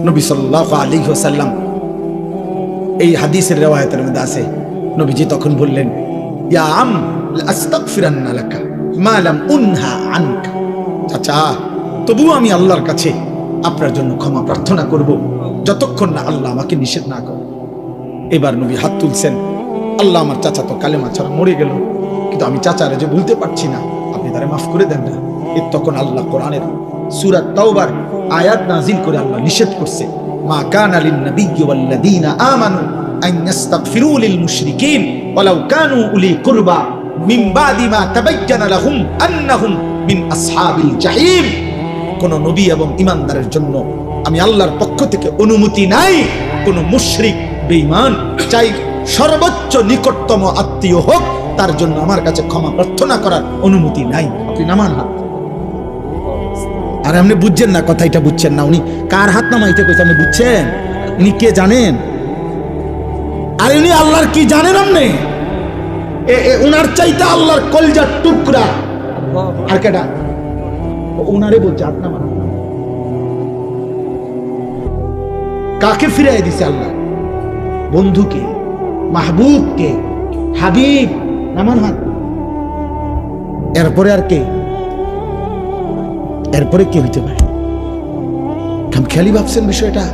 নবী সাল্লাল্লাহু আলাইহি ওয়াসাল্লাম এই হাদিসের রিওয়ায়াতের মধ্যে আছে, নবীজি তখন বললেন, ইয়া আম আস্তাগফিরান্না লাকা মা লাম উনহা আনকা। চাচা, তবুও আমি আল্লাহর কাছে আপনার জন্য ক্ষমা প্রার্থনা করব যতক্ষণ না আল্লাহ আমাকে নিষেধ না করে। এবার নবী হাত তুলছেন, আল্লাহ আমার চাচা তো কালেমা ছাড়া মরে গেল, কিন্তু আমি চাচারে যে ভুলতে পারছি না, আপনি তারে মাফ করে দেন না। তখন আল্লাহ কোরআনের সূরা তাওবার আয়াত নাযিল করে আল্লাহ নিষেধ করছে, মা কানা লিন নাবিয়্যি ওয়াল্লাযীনা আমানু আন ইস্তাগফিরু লিল মুশরিকিন ওয়ালাউ কানু উলি কুরবা মিন বাদি মা তাবায়্যানা লাহুম আন্নাহুম মিন আসহাবিল জাহিম। কোন নবী এবং ঈমানদারের জন্য আমি আল্লাহর পক্ষ থেকে অনুমতি নাই কোন মুশরিক বেঈমান, চাই সর্বোচ্চ নিকটতম আত্মীয় হোক, তার জন্য আমার কাছে ক্ষমা প্রার্থনা করার অনুমতি নাই। আপনি নামান হাত। আর আপনি বুঝছেন না, কথা এটা বুঝছেন না, উনি কার হাত নামাইতে কইছে আপনি বুঝছেন? উনি কে জানেন? আর উনি আল্লাহর কি জানেন? আপনি উনার চাইতে আল্লাহর কলজার টুকরা আর কেডা? উনারে বলছে হাত নামান। কাকে ফিরাই দিছে আল্লাহ? বন্ধুকে, মাহবুবকে, হাবিব। নামান হাত। এরপরে আর কে? এরপরে কে হইতে পারে? খামখেয়ালি ভাবছেন বিষয়টা?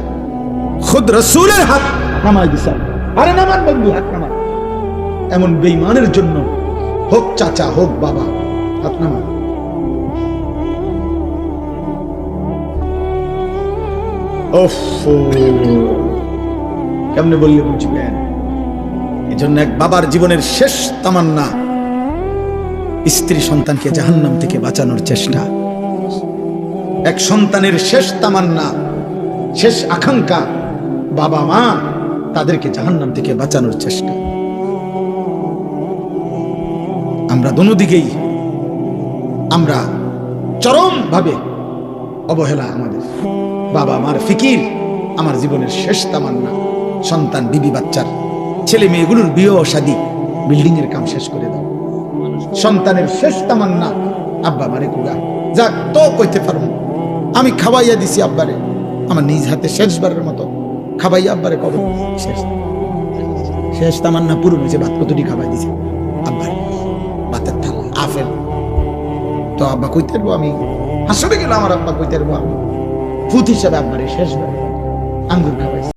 খুদ রাসূলের হাত নামাই দিছে। আরে নামান বন্ধু, হাত নামান। এমন বেঈমানের জন্য হোক চাচা হোক বাবা, হাত নামান। কেমনে বললে বুঝবেন? এই জন্য এক বাবার জীবনের শেষ তামান্না স্ত্রী সন্তানকে জাহান্নাম থেকে বাঁচানোর চেষ্টা। এক সন্তানের শেষ তামান্না, শেষ আকাঙ্ক্ষা বাবা মা তাদেরকে জাহান্নাম থেকে বাঁচানোর চেষ্টা। আমরা দোনো দিকেই আমরা চরম ভাবে অবহেলা। আমাদের বাবা মার ফিকির আমার জীবনের শেষ তামান্না। সন্তান, বিবি, বাচ্চার ছেলে মেয়েগুলোর বিয়ে শাদী, বিল্ডিং এর কাম শেষ করে দাও। সন্তানের শেষ তামান্না আব্বা মারে কুগা যাক তো কইতে পারবো, আমি খাওয়াইয়া দিছি আব্বারে, আমার নিজ হাতে শেষবারের মতো খাওয়াইয়া আব্বারে কবর শেষ। শেষ তামান্না পূরণ হয়েছে, ভাত কতটি খাওয়াই দিছে আব্বারে, ভাতের থালা আফেল। তো আব্বা কইতে পারবো, আমি হাসরে গেল আমার আব্বা কইতে পারবো, আমি ফুত হিসাবে আব্বারে শেষবার আঙ্গুর খাওয়াই